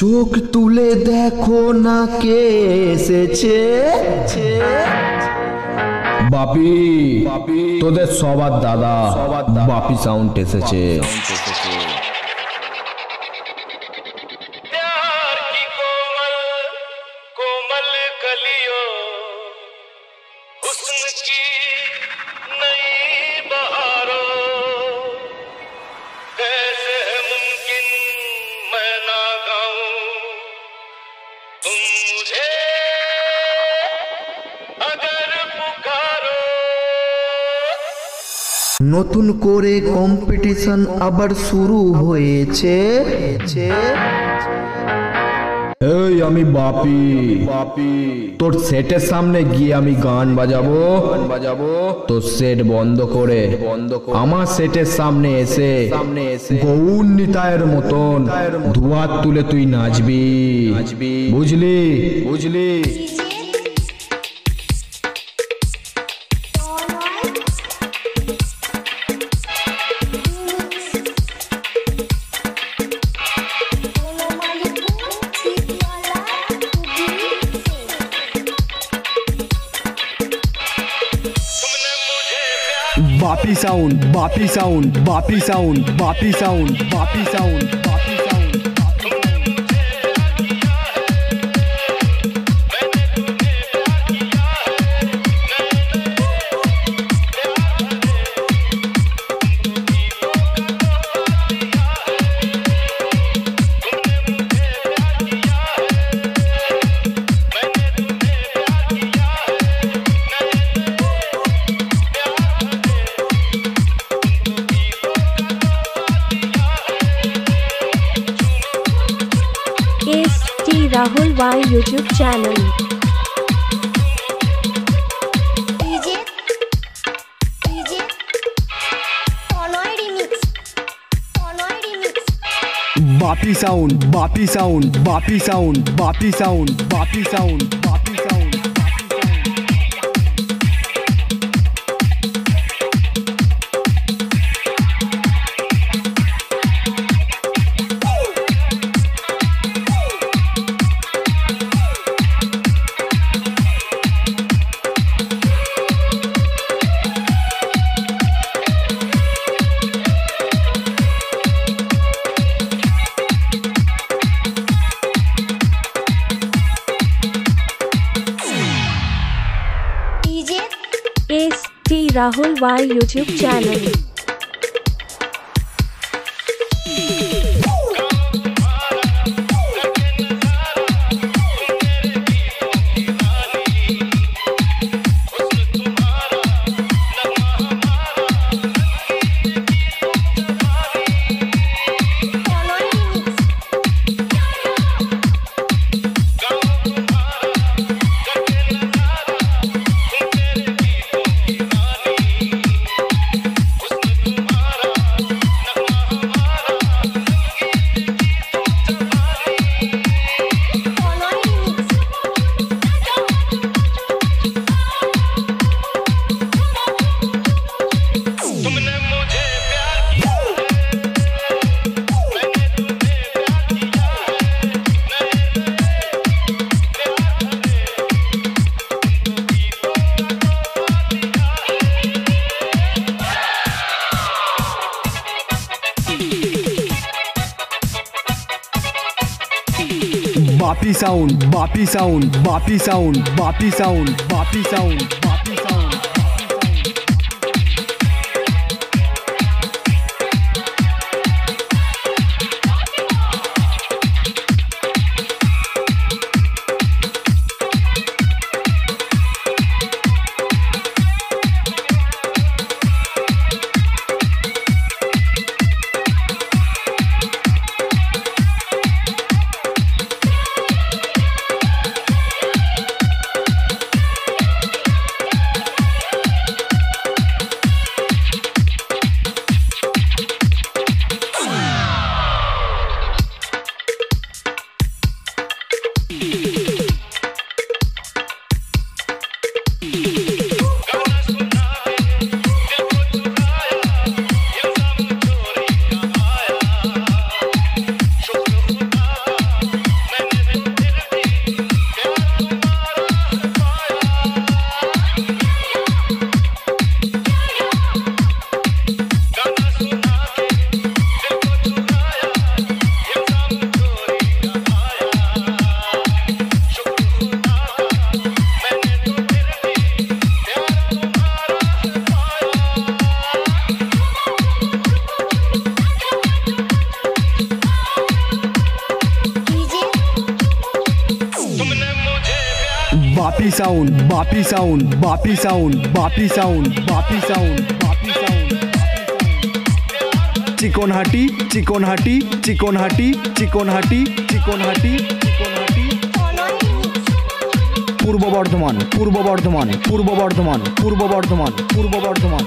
চোখ তুলে দেখো না কে এসেছে। বাপি, তোদের সবার দাদা বাপি সাউন্ড এসেছে। নতুন করে কম্পিটিশন আবার শুরু হয়েছে। এই আমি বাপি, তোর সেটের সামনে গিয়ে আমি গান বাজাবো। তোর সেট বন্ধ করে আমার সেটের সামনে এসে গৌর নিতায়ের মতন দুহাত তুলে তুই নাচবি। বুঝলি? Bapi sound, Bapi sound, Bapi sound, Bapi sound, Bapi sound, Bapi sound. Rahul Y YouTube channel. DJ Tonoy remix. Bapi sound, Bapi sound, Bapi sound, Bapi sound, Bapi sound, Bapi sound. Rahul Y YouTube channel. Bapi sound, Bapi sound, Bapi sound, Bapi sound, Bapi sound, Bapi sound. Sound Bapi sound Bapi sound Bapi sound Bapi sound Bapi sound Chikanhati Chikanhati Chikanhati Chikanhati Chikanhati Chikanhati Purba Bardhaman পূর্ব বর্ধমান পূর্ব বর্ধমান পূর্ব বর্ধমান পূর্ব বর্ধমান